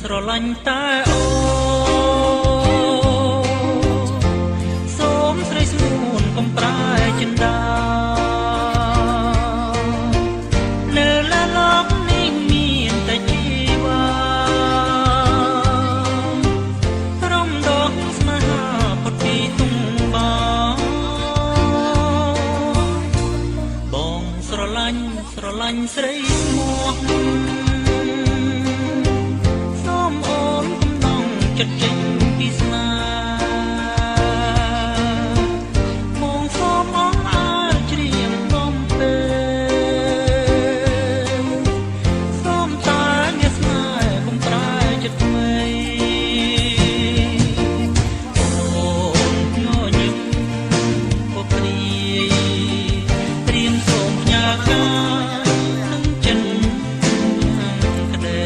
ស្រឡាញ់តែអូសូមស្រីស្ងួនកុំប្រែចិន្តានៅលើលោកនេះមានតែជីវ៉ារំដងស្នេហាពុតពីទុំបងស្រឡាញ់ស្រីស្មោះចិត្តចេញពីស្នេហ៍មកសូមអងអាចច្រៀងបំពេសូមតែអ្នកស្នេហ៍កុំប្រែចិត្តថ្មីសូមញញឹមពុកព្រាយត្រៀមសូមផ្ញើការនឹងចិនក្តី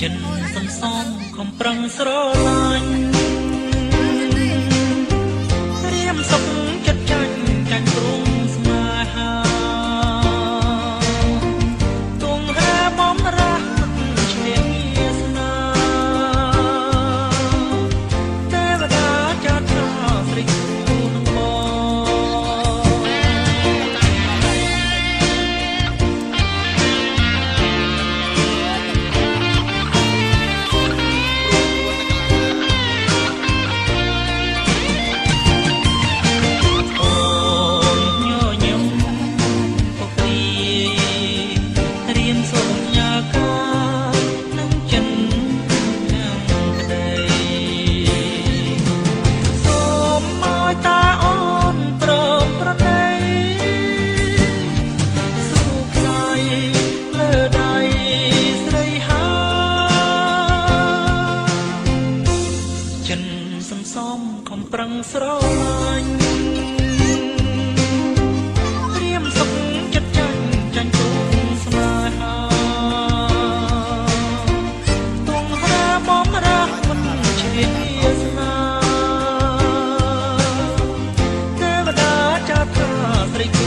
ចិនសន្សំខំប្រឹងស្រឡាញ់ត្រៀមសុខចិត្តចាញ់ព្រមស្នេហាទងរាបំរះឈ្នះវាសនាទេវតាចាត់ថាស្រីគូនឹងបងសន្សំខំប្រឹងស្រឡាញ់ត្រៀមសុខចិត្តចាញ់ព្រមស្នេហាទងរាបំរះមិនឈ្នះវាសនាទេវតាចាត់ថាស្រី